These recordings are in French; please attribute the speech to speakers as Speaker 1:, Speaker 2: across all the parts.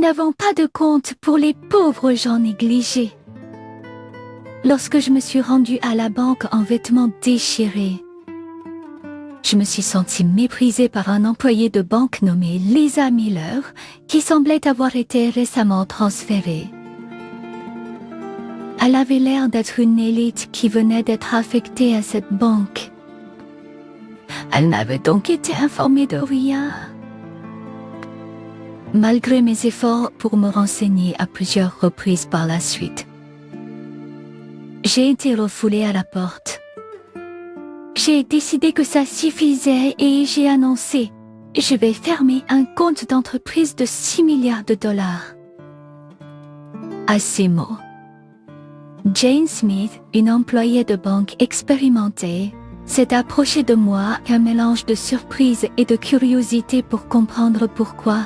Speaker 1: n'avons pas de compte pour les pauvres gens négligés. Lorsque je me suis rendue à la banque en vêtements déchirés, je me suis sentie méprisée par un employé de banque nommé Lisa Miller, qui semblait avoir été récemment transférée. Elle avait l'air d'être une élite qui venait d'être affectée à cette banque. Elle n'avait donc été informée de rien. Malgré mes efforts pour me renseigner à plusieurs reprises par la suite, j'ai été refoulée à la porte. J'ai décidé que ça suffisait et j'ai annoncé « Je vais fermer un compte d'entreprise de 6 milliards de dollars ». À ces mots, Jane Smith, une employée de banque expérimentée, s'est approchée de moi avec un mélange de surprise et de curiosité pour comprendre pourquoi.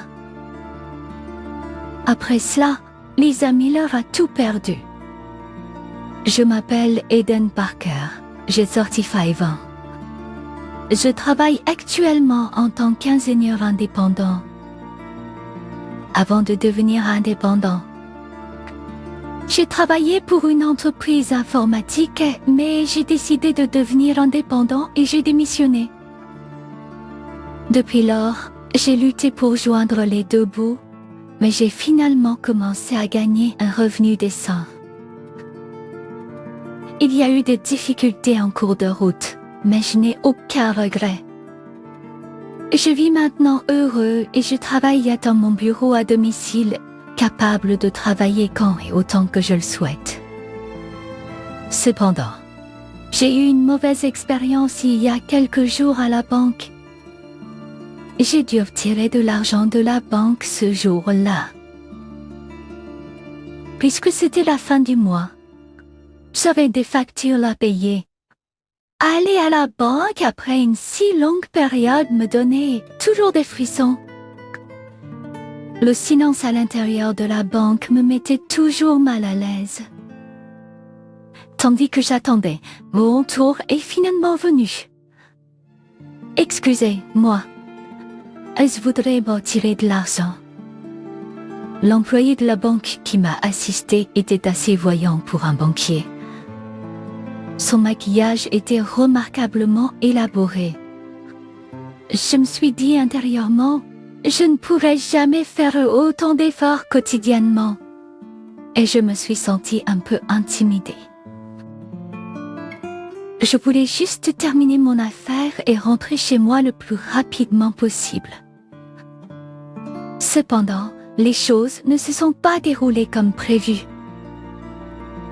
Speaker 1: Après cela, Lisa Miller a tout perdu. Je m'appelle Eden Parker, j'ai 35 ans. Je travaille actuellement en tant qu'ingénieur indépendant. Avant de devenir indépendant, j'ai travaillé pour une entreprise informatique, mais j'ai décidé de devenir indépendant et j'ai démissionné. Depuis lors, j'ai lutté pour joindre les deux bouts, mais j'ai finalement commencé à gagner un revenu décent. Il y a eu des difficultés en cours de route, mais je n'ai aucun regret. Je vis maintenant heureux et je travaille dans mon bureau à domicile, capable de travailler quand et autant que je le souhaite. Cependant, j'ai eu une mauvaise expérience il y a quelques jours à la banque. J'ai dû retirer de l'argent de la banque ce jour-là. Puisque c'était la fin du mois, j'avais des factures à payer. Aller à la banque après une si longue période me donnait toujours des frissons. Le silence à l'intérieur de la banque me mettait toujours mal à l'aise. Tandis que j'attendais, mon tour est finalement venu. Excusez-moi, je voudrais me retirer de l'argent. L'employé de la banque qui m'a assisté était assez voyant pour un banquier. Son maquillage était remarquablement élaboré. Je me suis dit intérieurement, je ne pourrais jamais faire autant d'efforts quotidiennement. Et je me suis sentie un peu intimidée. Je voulais juste terminer mon affaire et rentrer chez moi le plus rapidement possible. Cependant, les choses ne se sont pas déroulées comme prévu.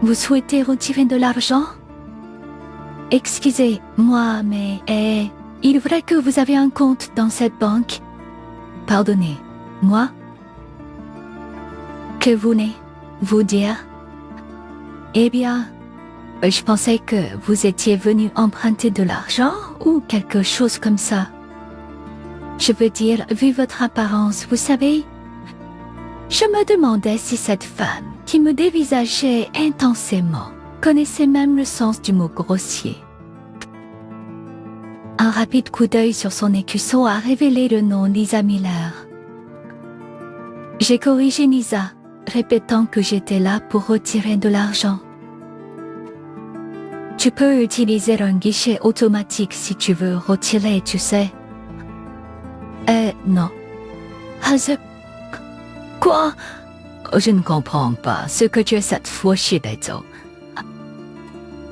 Speaker 1: Vous souhaitez retirer de l'argent? Excusez-moi, mais il est vrai que vous avez un compte dans cette banque? Pardonnez, moi? Que voulez-vous dire? Eh bien, je pensais que vous étiez venu emprunter de l'argent ou quelque chose comme ça. Je veux dire, vu votre apparence, vous savez, je me demandais si cette femme qui me dévisageait intensément connaissait même le sens du mot grossier. Un rapide coup d'œil sur son écusson a révélé le nom Lisa Miller. J'ai corrigé Lisa, répétant que j'étais là pour retirer de l'argent. Tu peux utiliser un guichet automatique si tu veux retirer, tu sais. Non. Quoi? Je ne comprends pas ce que tu essaies de faucher, Beto.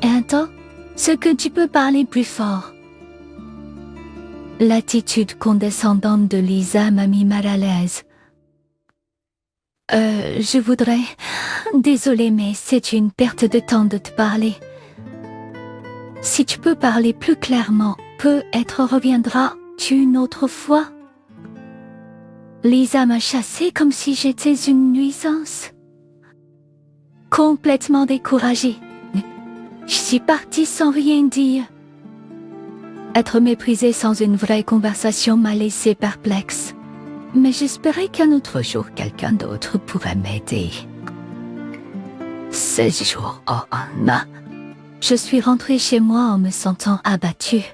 Speaker 1: Attends, ce que tu peux parler plus fort. L'attitude condescendante de Lisa m'a mis mal à l'aise. Je voudrais... Désolée, mais c'est une perte de temps de te parler. Si tu peux parler plus clairement, peut-être reviendras-tu une autre fois? Lisa m'a chassée comme si j'étais une nuisance. Complètement découragée, je suis partie sans rien dire. Être méprisée sans une vraie conversation m'a laissé perplexe. Mais j'espérais qu'un autre jour, quelqu'un d'autre pourrait m'aider. 16 jours, oh non. Je suis rentrée chez moi en me sentant abattue.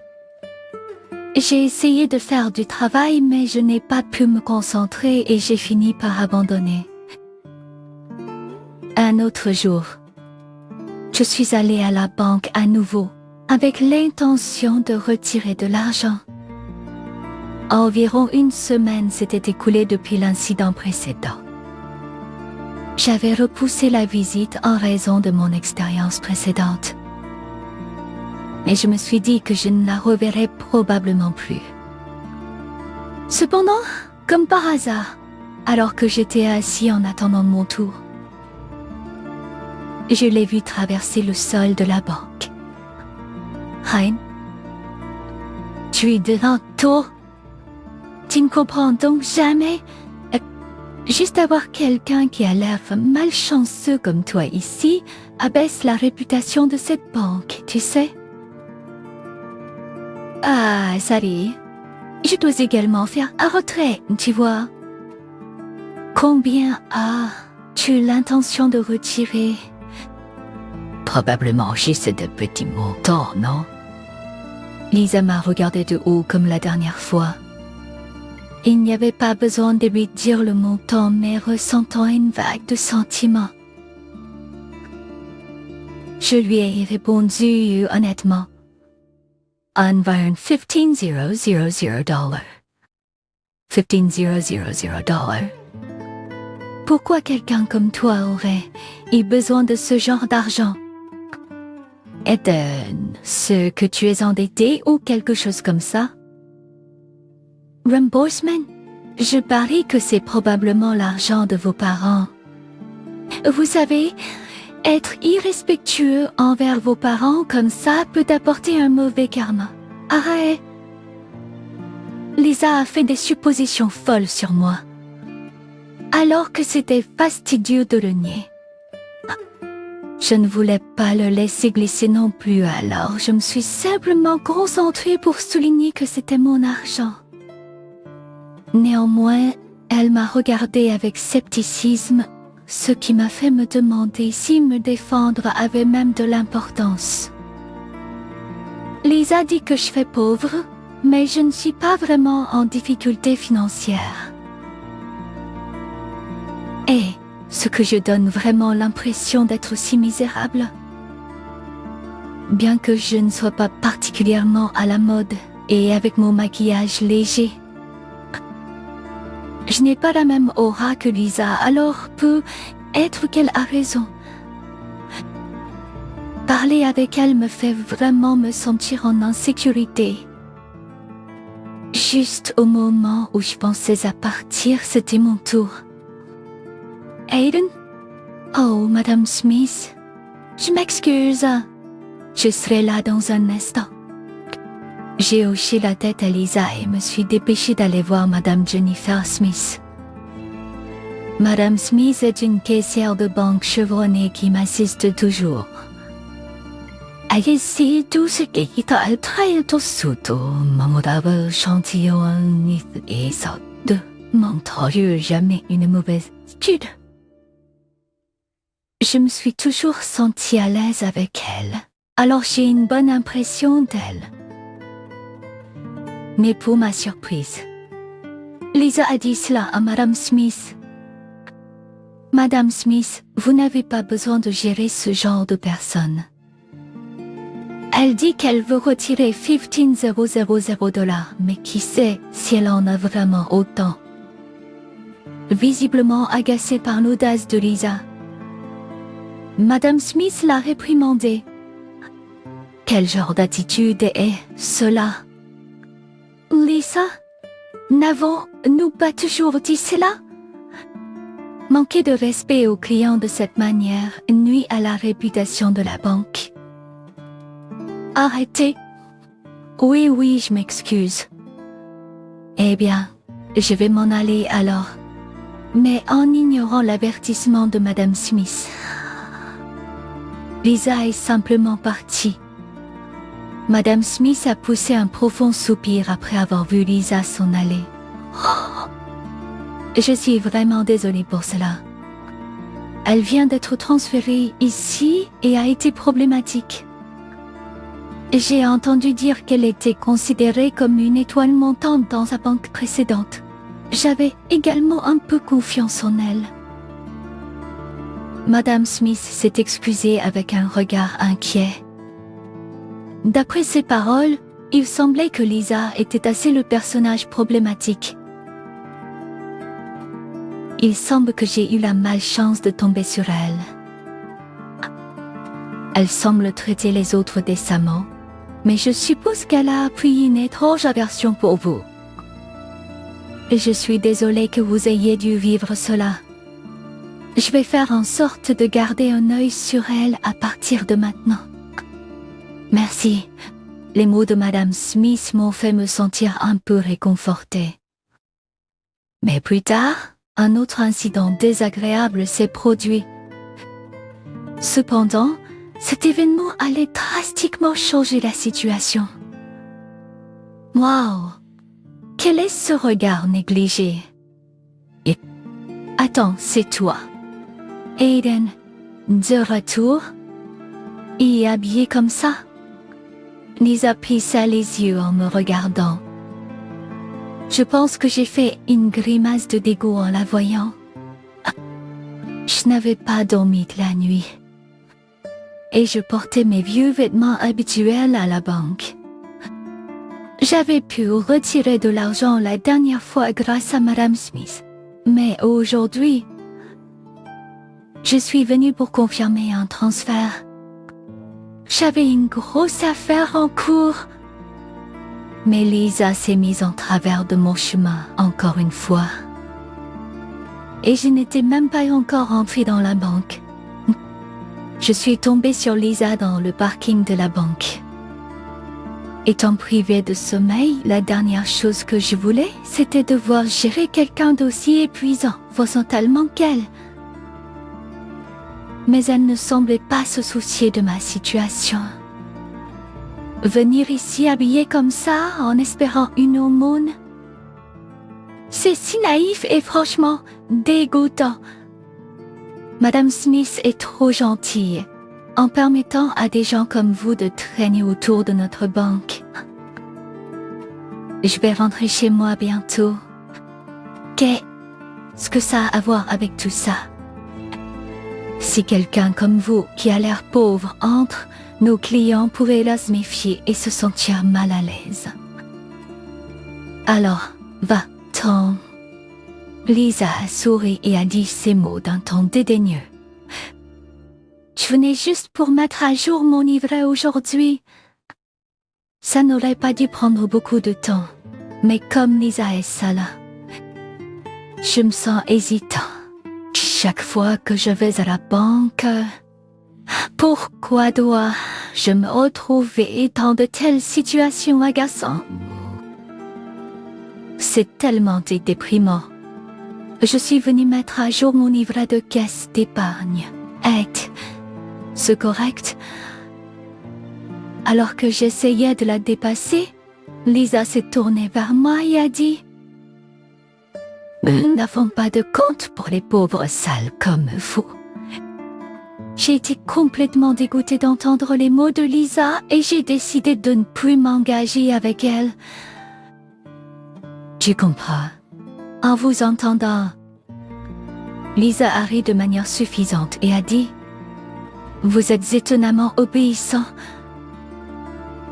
Speaker 1: J'ai essayé de faire du travail, mais je n'ai pas pu me concentrer et j'ai fini par abandonner. Un autre jour, je suis allée à la banque à nouveau, avec l'intention de retirer de l'argent. Environ une semaine s'était écoulée depuis l'incident précédent. J'avais repoussé la visite en raison de mon expérience précédente. Et je me suis dit que je ne la reverrais probablement plus. Cependant, comme par hasard, alors que j'étais assis en attendant mon tour, je l'ai vu traverser le sol de la banque. Hein? Tu es devant toi? Tu ne comprends donc jamais? Juste avoir quelqu'un qui a l'air malchanceux comme toi ici abaisse la réputation de cette banque, tu sais? Ah, Sari, je dois également faire un retrait, tu vois. Combien as-tu l'intention de retirer? Probablement juste de petits montants, non? Lisa m'a regardé de haut comme la dernière fois. Il n'y avait pas besoin de lui dire le montant, mais ressentant une vague de sentiments. Je lui ai répondu honnêtement. Environ $15,000. $15,000. Pourquoi quelqu'un comme toi aurait eu besoin de ce genre d'argent? Est-ce que tu es endetté ou quelque chose comme ça? Reimbursement? Je parie que c'est probablement l'argent de vos parents. Vous savez, être irrespectueux envers vos parents comme ça peut apporter un mauvais karma. Arrête. Lisa a fait des suppositions folles sur moi, alors que c'était fastidieux de le nier. Je ne voulais pas le laisser glisser non plus, alors je me suis simplement concentrée pour souligner que c'était mon argent. Néanmoins, elle m'a regardée avec scepticisme, ce qui m'a fait me demander si me défendre avait même de l'importance. Lisa dit que je suis pauvre, mais je ne suis pas vraiment en difficulté financière. Et ce que je donne vraiment l'impression d'être aussi misérable? Bien que je ne sois pas particulièrement à la mode et avec mon maquillage léger, je n'ai pas la même aura que Lisa, alors peut-être qu'elle a raison. Parler avec elle me fait vraiment me sentir en insécurité. Juste au moment où je pensais à partir, c'était mon tour. Aiden? Oh, Madame Smith. Je m'excuse. Je serai là dans un instant. J'ai hoché la tête à Lisa et me suis dépêchée d'aller voir Madame Jennifer Smith. Madame Smith est une caissière de banque chevronnée qui m'assiste toujours. 아저씨 두 개기도 알트라이도 수도 마모다브 chantilly de Montreux jamais une mauvaise étude. Je me suis toujours sentie à l'aise avec elle, alors j'ai une bonne impression d'elle. Mais pour ma surprise, Lisa a dit cela à Madame Smith. Madame Smith, vous n'avez pas besoin de gérer ce genre de personne. Elle dit qu'elle veut retirer $15,000, mais qui sait si elle en a vraiment autant. Visiblement agacée par l'audace de Lisa, Madame Smith l'a réprimandée. Quel genre d'attitude est cela? Lisa, n'avons-nous pas toujours dit cela? Manquer de respect aux clients de cette manière nuit à la réputation de la banque. Arrêtez. Oui, je m'excuse. Eh bien, je vais m'en aller alors, mais en ignorant l'avertissement de Madame Smith. Lisa est simplement partie. Madame Smith a poussé un profond soupir après avoir vu Lisa s'en aller. Je suis vraiment désolée pour cela. Elle vient d'être transférée ici et a été problématique. J'ai entendu dire qu'elle était considérée comme une étoile montante dans sa banque précédente. J'avais également un peu confiance en elle. Madame Smith s'est excusée avec un regard inquiet. D'après ses paroles, il semblait que Lisa était assez le personnage problématique. Il semble que j'ai eu la malchance de tomber sur elle. Elle semble traiter les autres décemment, mais je suppose qu'elle a appris une étrange aversion pour vous. Et je suis désolée que vous ayez dû vivre cela. Je vais faire en sorte de garder un œil sur elle à partir de maintenant. Merci. Les mots de Madame Smith m'ont fait me sentir un peu réconfortée. Mais plus tard, un autre incident désagréable s'est produit. Cependant, cet événement allait drastiquement changer la situation. Waouh! Quel est ce regard négligé? Et... Attends, c'est toi. Aiden, de retour? Et habillé comme ça? Lisa plissa les yeux en me regardant. Je pense que j'ai fait une grimace de dégoût en la voyant. Je n'avais pas dormi de la nuit. Et je portais mes vieux vêtements habituels à la banque. J'avais pu retirer de l'argent la dernière fois grâce à Madame Smith. Mais aujourd'hui, je suis venue pour confirmer un transfert. J'avais une grosse affaire en cours. Mais Lisa s'est mise en travers de mon chemin encore une fois. Et je n'étais même pas encore entrée dans la banque. Je suis tombée sur Lisa dans le parking de la banque. Étant privée de sommeil, la dernière chose que je voulais, c'était devoir gérer quelqu'un d'aussi épuisant, fondamentalement qu'elle. Mais elle ne semblait pas se soucier de ma situation. Venir ici habillée comme ça, en espérant une aumône, c'est si naïf et franchement dégoûtant. Madame Smith est trop gentille, en permettant à des gens comme vous de traîner autour de notre banque. Je vais rentrer chez moi bientôt. Qu'est-ce que ça a à voir avec tout ça? Si quelqu'un comme vous, qui a l'air pauvre, entre, nos clients pourraient là se méfier et se sentir mal à l'aise. Alors, va-t'en. Lisa a souri et a dit ces mots d'un ton dédaigneux. Je venais juste pour mettre à jour mon livret aujourd'hui. Ça n'aurait pas dû prendre beaucoup de temps, mais comme Lisa est sale, je me sens hésitant. Chaque fois que je vais à la banque, pourquoi dois-je me retrouver dans de telles situations agaçantes? C'est tellement déprimant. Je suis venue mettre à jour mon livret de caisse d'épargne. Est-ce correct? Alors que j'essayais de la dépasser, Lisa s'est tournée vers moi et a dit: Nous n'avons pas de compte pour les pauvres sales comme vous. J'ai été complètement dégoûtée d'entendre les mots de Lisa et j'ai décidé de ne plus m'engager avec elle. Tu comprends? En vous entendant, Lisa a ri de manière suffisante et a dit: Vous êtes étonnamment obéissant.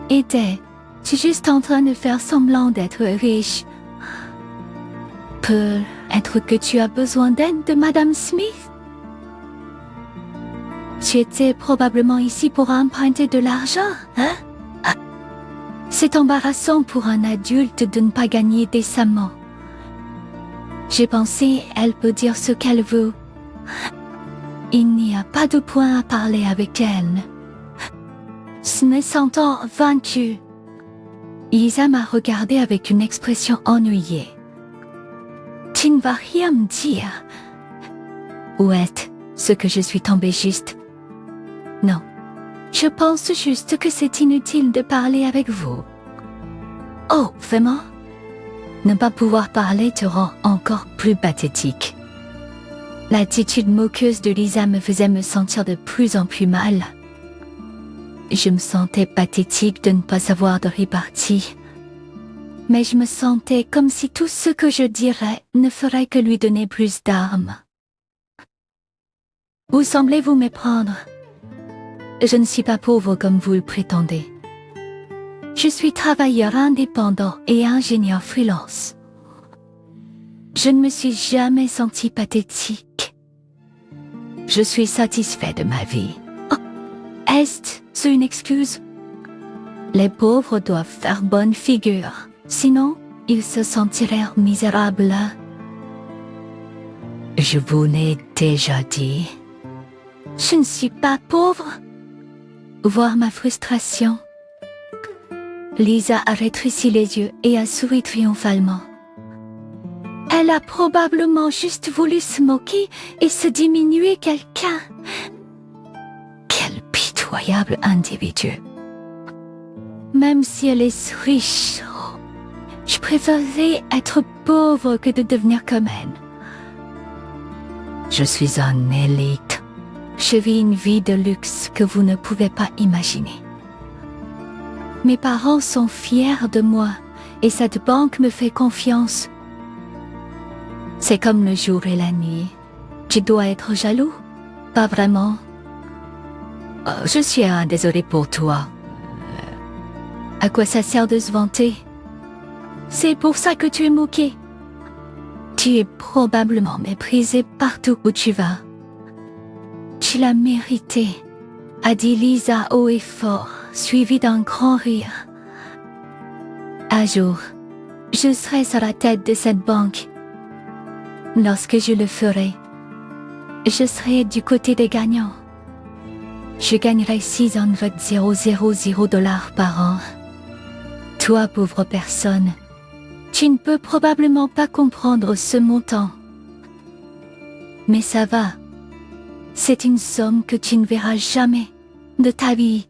Speaker 1: Tu juste en train de faire semblant d'être riche. Peut-être que tu as besoin d'aide de Madame Smith? Tu étais probablement ici pour emprunter de l'argent, hein? C'est embarrassant pour un adulte de ne pas gagner décemment. J'ai pensé, elle peut dire ce qu'elle veut. Il n'y a pas de point à parler avec elle. Se me sentant vaincue, Lisa m'a regardé avec une expression ennuyée. Tu ne vas rien me dire. Ou est-ce que je suis tombée juste? Non. Je pense juste que c'est inutile de parler avec vous. Oh, vraiment? Ne pas pouvoir parler te rend encore plus pathétique. L'attitude moqueuse de Lisa me faisait me sentir de plus en plus mal. Je me sentais pathétique de ne pas avoir de répartie. Mais je me sentais comme si tout ce que je dirais ne ferait que lui donner plus d'armes. Où semblez-vous méprendre? Je ne suis pas pauvre comme vous le prétendez. Je suis travailleur indépendant et ingénieur freelance. Je ne me suis jamais senti pathétique. Je suis satisfait de ma vie. Oh, est-ce une excuse? Les pauvres doivent faire bonne figure, sinon ils se sentiraient misérables. Je vous l'ai déjà dit. Je ne suis pas pauvre. Voir ma frustration. Lisa a rétréci les yeux et a souri triomphalement. Elle a probablement juste voulu se moquer et se diminuer quelqu'un. Quel pitoyable individu. Même si elle est riche, je préférerais être pauvre que de devenir comme elle. Je suis un élite. Je vis une vie de luxe que vous ne pouvez pas imaginer. Mes parents sont fiers de moi et cette banque me fait confiance. C'est comme le jour et la nuit. Tu dois être jaloux? Pas vraiment. Oh, je suis désolé pour toi. À quoi ça sert de se vanter? C'est pour ça que tu es moqué. Tu es probablement méprisé partout où tu vas. Tu l'as mérité, a dit Lisa haut et fort, suivi d'un grand rire. Un jour, je serai sur la tête de cette banque. Lorsque je le ferai, je serai du côté des gagnants. Je gagnerai $600,000 par an. Toi, pauvre personne, tu ne peux probablement pas comprendre ce montant. Mais ça va. C'est une somme que tu ne verras jamais de ta vie.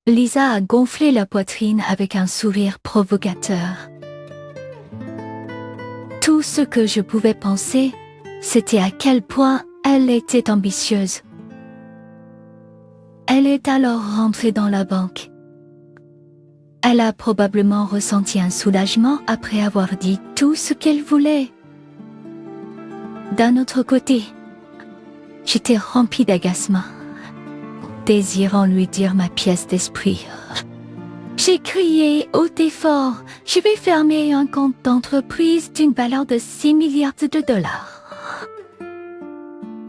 Speaker 1: Lisa a gonflé la poitrine avec un sourire provocateur. Tout ce que je pouvais penser, c'était à quel point elle était ambitieuse. Elle est alors rentrée dans la banque. Elle a probablement ressenti un soulagement après avoir dit tout ce qu'elle voulait. D'un autre côté, j'étais remplie d'agacement, désirant lui dire ma pièce d'esprit. J'ai crié haut et fort, je vais fermer un compte d'entreprise d'une valeur de 6 milliards de dollars.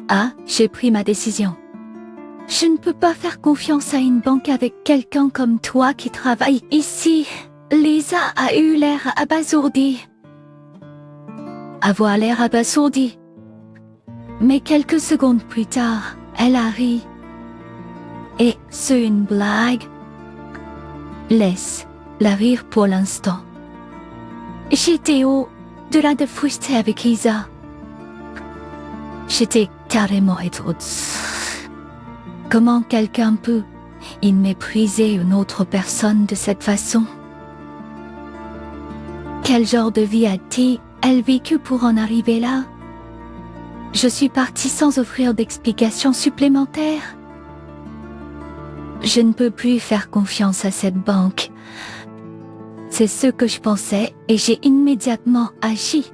Speaker 1: Ah, j'ai pris ma décision. Je ne peux pas faire confiance à une banque avec quelqu'un comme toi qui travaille ici. Lisa a eu l'air abasourdie. Avoir l'air abasourdie. Mais quelques secondes plus tard, elle a ri. Et c'est une blague. Laisse la rire pour l'instant. J'étais au-delà de frustrée avec Lisa. J'étais carrément étourdie. Comment quelqu'un peut mépriser une autre personne de cette façon? Quel genre de vie a-t-elle vécu pour en arriver là? Je suis partie sans offrir d'explications supplémentaires. Je ne peux plus faire confiance à cette banque. C'est ce que je pensais et j'ai immédiatement agi.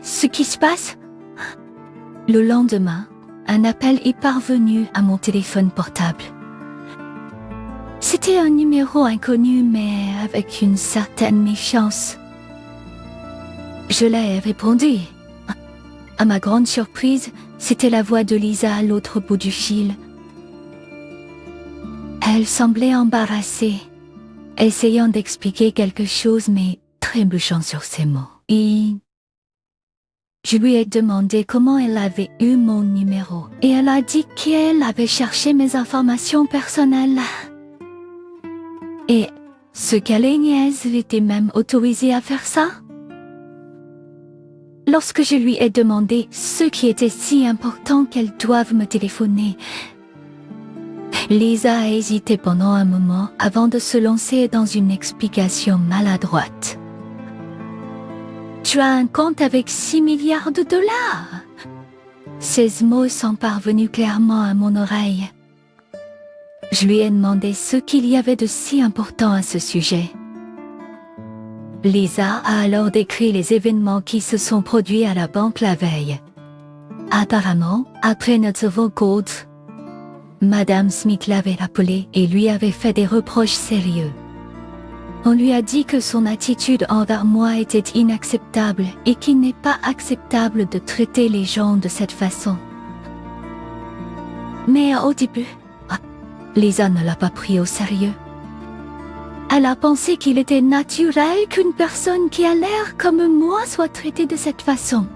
Speaker 1: Ce qui se passe? Le lendemain, un appel est parvenu à mon téléphone portable. C'était un numéro inconnu mais avec une certaine méfiance. Je l'ai répondu. À ma grande surprise, c'était la voix de Lisa à l'autre bout du fil. Elle semblait embarrassée, essayant d'expliquer quelque chose mais trébuchant sur ses mots. Et je lui ai demandé comment elle avait eu mon numéro et elle a dit qu'elle avait cherché mes informations personnelles. Et ce qu'elle est niaise, elle était même autorisée à faire ça? Lorsque je lui ai demandé ce qui était si important qu'elle doive me téléphoner, Lisa a hésité pendant un moment avant de se lancer dans une explication maladroite. Tu as un compte avec 6 milliards de dollars. Ces mots sont parvenus clairement à mon oreille. Je lui ai demandé ce qu'il y avait de si important à ce sujet. Lisa a alors décrit les événements qui se sont produits à la banque la veille. Apparemment, après notre rencontre, Madame Smith l'avait appelé et lui avait fait des reproches sérieux. On lui a dit que son attitude envers moi était inacceptable et qu'il n'est pas acceptable de traiter les gens de cette façon. Mais au début, Lisa ne l'a pas pris au sérieux. Elle a pensé qu'il était naturel qu'une personne qui a l'air comme moi soit traitée de cette façon.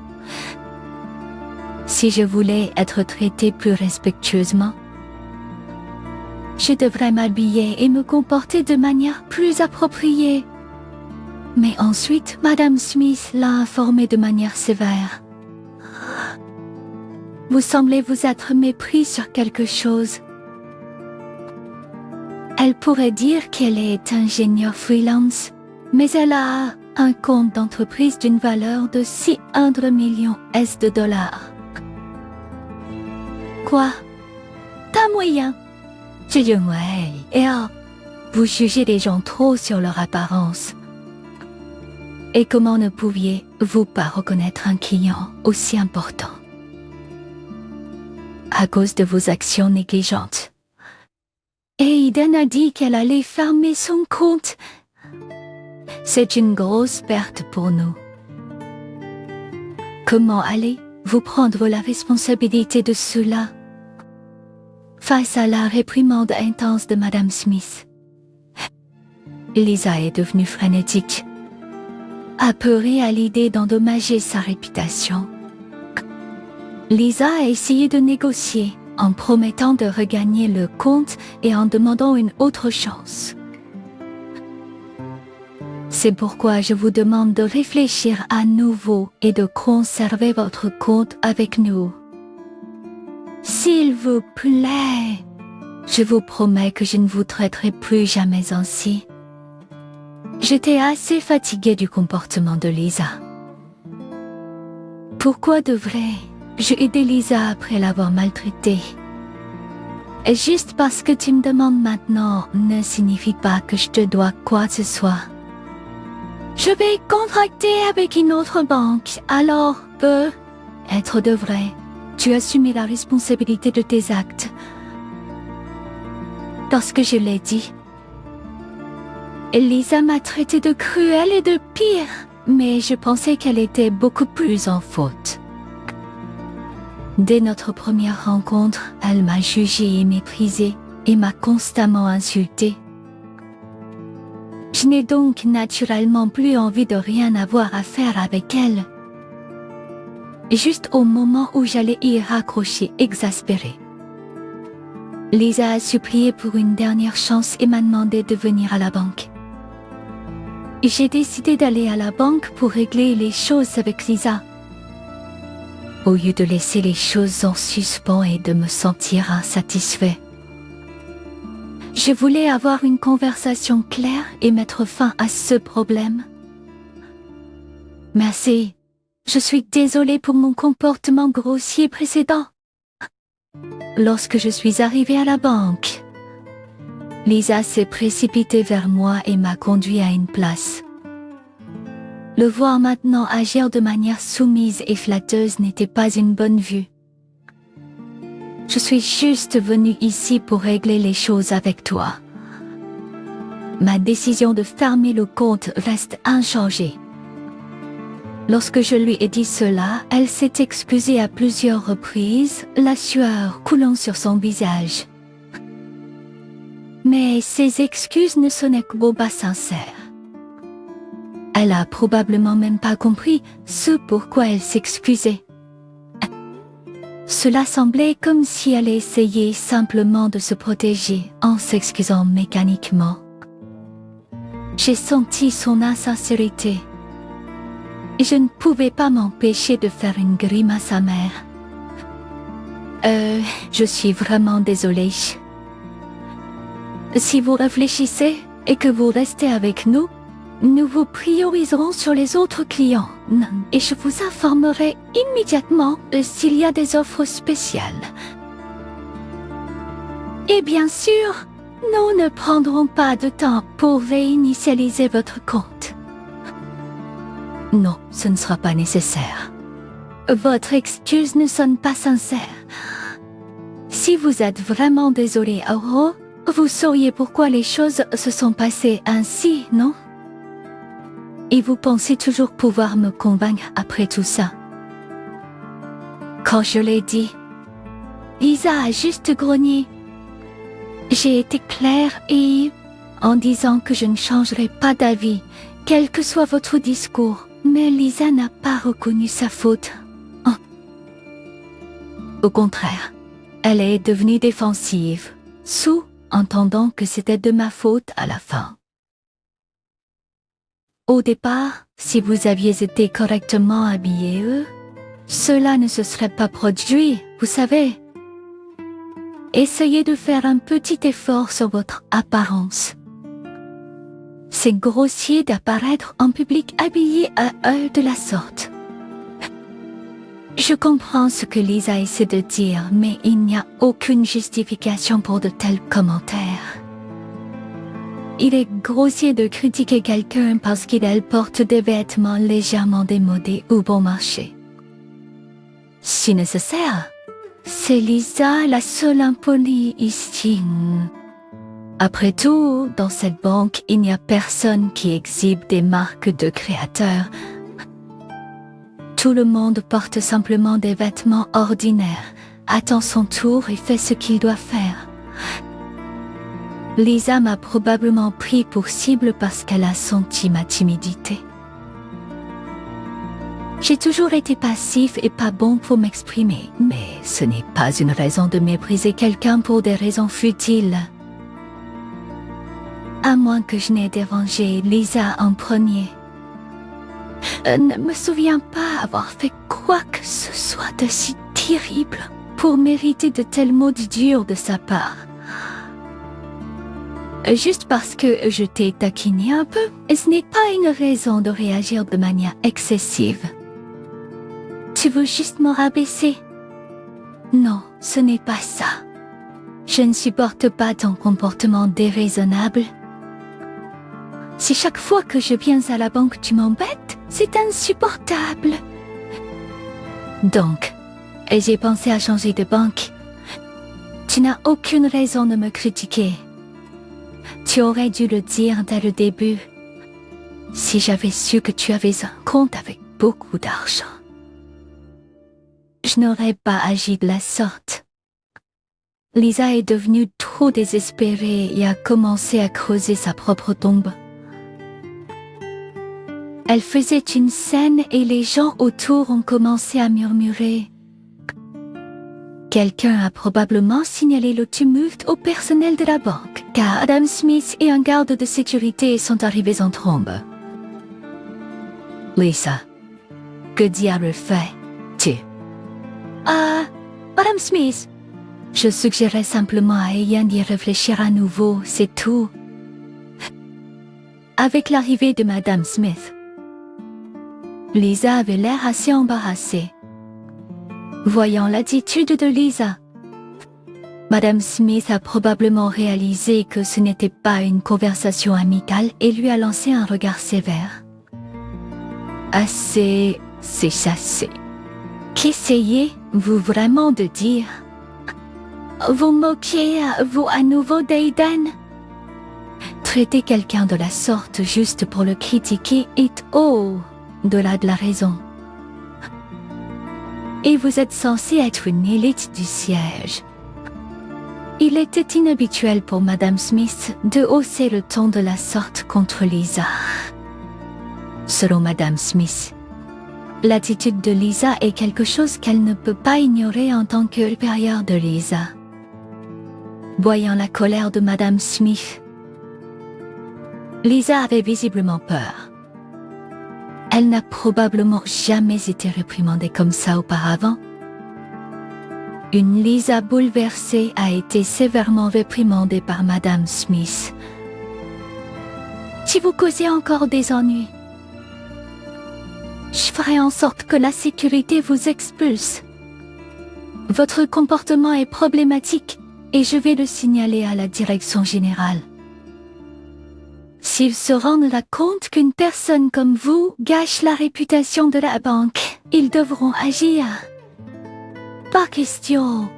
Speaker 1: Si je voulais être traitée plus respectueusement, je devrais m'habiller et me comporter de manière plus appropriée. Mais ensuite, Madame Smith l'a informée de manière sévère. Vous semblez vous être mépris sur quelque chose. Elle pourrait dire qu'elle est ingénieure freelance, mais elle a un compte d'entreprise d'une valeur de 600 millions de dollars. Quoi? T'as moyen? Je dis ouais. Et vous jugez les gens trop sur leur apparence. Et comment ne pouviez-vous pas reconnaître un client aussi important? À cause de vos actions négligentes. Et Eden a dit qu'elle allait fermer son compte. C'est une grosse perte pour nous. Comment allez-vous prendre la responsabilité de cela? Face à la réprimande intense de Madame Smith, Lisa est devenue frénétique, apeurée à l'idée d'endommager sa réputation. Lisa a essayé de négocier en promettant de regagner le compte et en demandant une autre chance. C'est pourquoi je vous demande de réfléchir à nouveau et de conserver votre compte avec nous. S'il vous plaît, je vous promets que je ne vous traiterai plus jamais ainsi. J'étais assez fatiguée du comportement de Lisa. Pourquoi devrais-je aider Lisa après l'avoir maltraitée? Et juste parce que tu me demandes maintenant ne signifie pas que je te dois quoi que ce soit. Je vais contracter avec une autre banque, alors peut-être devrais-tu assumer la responsabilité de tes actes. Lorsque je l'ai dit, Lisa m'a traité de cruelle et de pire, mais je pensais qu'elle était beaucoup plus en faute. Dès notre première rencontre, elle m'a jugée et méprisée et m'a constamment insultée. Je n'ai donc naturellement plus envie de rien avoir à faire avec elle. Juste au moment où j'allais y raccrocher exaspérée, Lisa a supplié pour une dernière chance et m'a demandé de venir à la banque. J'ai décidé d'aller à la banque pour régler les choses avec Lisa. Au lieu de laisser les choses en suspens et de me sentir insatisfait. Je voulais avoir une conversation claire et mettre fin à ce problème. Merci. Je suis désolée pour mon comportement grossier précédent. Lorsque je suis arrivée à la banque, Lisa s'est précipitée vers moi et m'a conduit à une place. Le voir maintenant agir de manière soumise et flatteuse n'était pas une bonne vue. Je suis juste venue ici pour régler les choses avec toi. Ma décision de fermer le compte reste inchangée. Lorsque je lui ai dit cela, elle s'est excusée à plusieurs reprises, la sueur coulant sur son visage. Mais ces excuses ne sonnaient que pas sincères. Elle a probablement même pas compris ce pourquoi elle s'excusait. Cela semblait comme si elle essayait simplement de se protéger en s'excusant mécaniquement. J'ai senti son insincérité. Je ne pouvais pas m'empêcher de faire une grimace amère. Je suis vraiment désolée. Si vous réfléchissez et que vous restez avec nous, nous vous prioriserons sur les autres clients et je vous informerai immédiatement s'il y a des offres spéciales. Et bien sûr, nous ne prendrons pas de temps pour réinitialiser votre compte. Non, ce ne sera pas nécessaire. Votre excuse ne sonne pas sincère. Si vous êtes vraiment désolé, Auro, vous sauriez pourquoi les choses se sont passées ainsi, non? Et vous pensez toujours pouvoir me convaincre après tout ça? Quand je l'ai dit, Lisa a juste grogné. J'ai été claire et en disant que je ne changerai pas d'avis, quel que soit votre discours. Mais Lisa n'a pas reconnu sa faute. Oh. Au contraire, elle est devenue défensive, sous-entendant que c'était de ma faute à la fin. Au départ, si vous aviez été correctement habillés, cela ne se serait pas produit, vous savez. Essayez de faire un petit effort sur votre apparence. C'est grossier d'apparaître en public habillé de la sorte. Je comprends ce que Lisa essaie de dire, mais il n'y a aucune justification pour de tels commentaires. Il est grossier de critiquer quelqu'un parce qu'il porte des vêtements légèrement démodés ou bon marché. Si nécessaire, c'est Lisa la seule impolie ici. Après tout, dans cette banque, il n'y a personne qui exhibe des marques de créateurs. Tout le monde porte simplement des vêtements ordinaires, attend son tour et fait ce qu'il doit faire. Lisa m'a probablement pris pour cible parce qu'elle a senti ma timidité. J'ai toujours été passif et pas bon pour m'exprimer, mais ce n'est pas une raison de mépriser quelqu'un pour des raisons futiles. À moins que je n'ai dérangé Lisa en premier. Ne me souviens pas avoir fait quoi que ce soit de si terrible pour mériter de tels mots durs de sa part. Juste parce que je t'ai taquiné un peu, ce n'est pas une raison de réagir de manière excessive. Tu veux juste me rabaisser? Non, ce n'est pas ça. Je ne supporte pas ton comportement déraisonnable. Si chaque fois que je viens à la banque tu m'embêtes, c'est insupportable. Donc, j'ai pensé à changer de banque. Tu n'as aucune raison de me critiquer. Tu aurais dû le dire dès le début. Si j'avais su que tu avais un compte avec beaucoup d'argent, je n'aurais pas agi de la sorte. Lisa est devenue trop désespérée et a commencé à creuser sa propre tombe. Elle faisait une scène et les gens autour ont commencé à murmurer. Quelqu'un a probablement signalé le tumulte au personnel de la banque, car Adam Smith et un garde de sécurité sont arrivés en trombe. Lisa, que diable fais-tu? Adam Smith. Je suggérais simplement à Ian d'y réfléchir à nouveau, c'est tout. Avec l'arrivée de Madame Smith, Lisa avait l'air assez embarrassée. Voyant l'attitude de Lisa, Madame Smith a probablement réalisé que ce n'était pas une conversation amicale et lui a lancé un regard sévère. Assez, c'est assez. Qu'essayez-vous vraiment de dire? Vous moquez-vous à nouveau d'Aiden? Traiter quelqu'un de la sorte juste pour le critiquer est au-delà de la raison. Et vous êtes censé être une élite du siège. Il était inhabituel pour Madame Smith de hausser le ton de la sorte contre Lisa. Selon Madame Smith, l'attitude de Lisa est quelque chose qu'elle ne peut pas ignorer en tant que supérieure de Lisa. Voyant la colère de Madame Smith, Lisa avait visiblement peur. Elle n'a probablement jamais été réprimandée comme ça auparavant. Une Lisa bouleversée a été sévèrement réprimandée par Madame Smith. Si vous causez encore des ennuis, je ferai en sorte que la sécurité vous expulse. Votre comportement est problématique et je vais le signaler à la direction générale. S'ils se rendent compte qu'une personne comme vous gâche la réputation de la banque, ils devront agir. Pas question.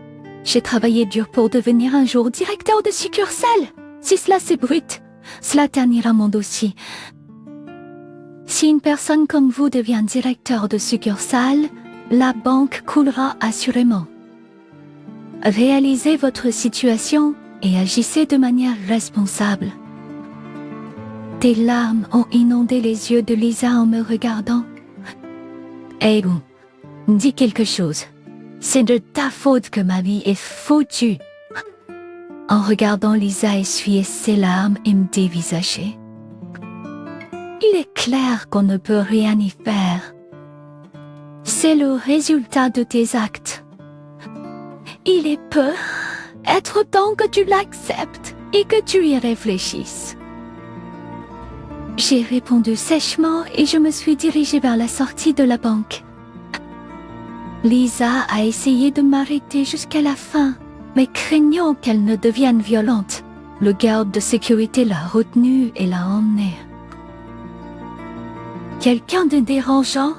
Speaker 1: J'ai travaillé dur pour devenir un jour directeur de succursale. Si cela s'ébruite, cela ternira mon dossier. Si une personne comme vous devient directeur de succursale, la banque coulera assurément. Réalisez votre situation et agissez de manière responsable. Des larmes ont inondé les yeux de Lisa en me regardant. Hey bon, dis quelque chose. C'est de ta faute que ma vie est foutue. En regardant Lisa essuyer ses larmes et me dévisager. Il est clair qu'on ne peut rien y faire. C'est le résultat de tes actes. Il est peu être temps que tu l'acceptes et que tu y réfléchisses. J'ai répondu sèchement et je me suis dirigée vers la sortie de la banque. Lisa a essayé de m'arrêter jusqu'à la fin, mais craignant qu'elle ne devienne violente, le garde de sécurité l'a retenue et l'a emmenée. Quelqu'un de dérangeant?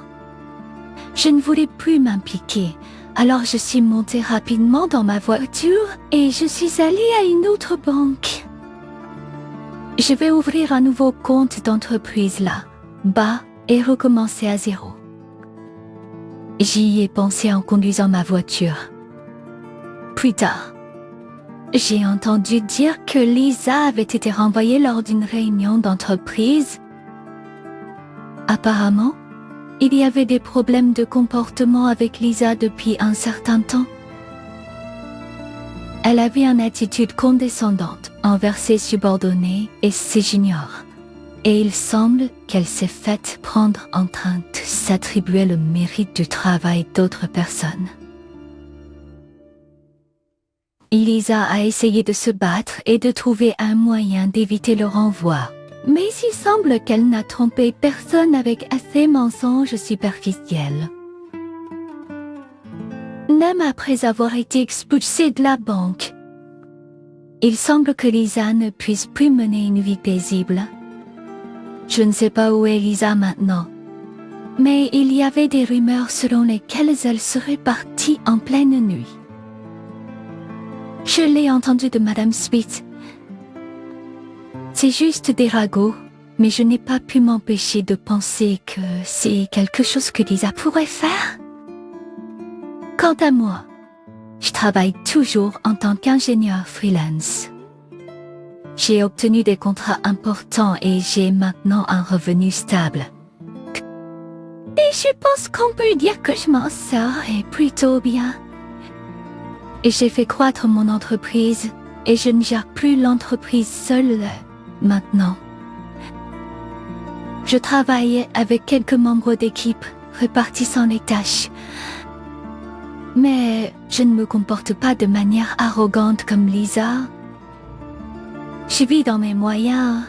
Speaker 1: Je ne voulais plus m'impliquer, alors je suis montée rapidement dans ma voiture et je suis allée à une autre banque. Je vais ouvrir un nouveau compte d'entreprise là, bas, et recommencer à zéro. J'y ai pensé en conduisant ma voiture. Plus tard, j'ai entendu dire que Lisa avait été renvoyée lors d'une réunion d'entreprise. Apparemment, il y avait des problèmes de comportement avec Lisa depuis un certain temps. Elle avait une attitude condescendante envers ses subordonnés et ses juniors. Et il semble qu'elle s'est faite prendre en train de s'attribuer le mérite du travail d'autres personnes. Lisa a essayé de se battre et de trouver un moyen d'éviter le renvoi. Mais il semble qu'elle n'a trompé personne avec assez mensonges superficiels. Même après avoir été expulsée de la banque, il semble que Lisa ne puisse plus mener une vie paisible. Je ne sais pas où est Lisa maintenant, mais il y avait des rumeurs selon lesquelles elle serait partie en pleine nuit. Je l'ai entendu de Madame Smith. C'est juste des ragots, mais je n'ai pas pu m'empêcher de penser que c'est quelque chose que Lisa pourrait faire. Quant à moi, je travaille toujours en tant qu'ingénieur freelance. J'ai obtenu des contrats importants et j'ai maintenant un revenu stable. Et je pense qu'on peut dire que je m'en sors plutôt bien. J'ai fait croître mon entreprise et je ne gère plus l'entreprise seule maintenant. Je travaille avec quelques membres d'équipe répartissant les tâches. Mais je ne me comporte pas de manière arrogante comme Lisa. Je vis dans mes moyens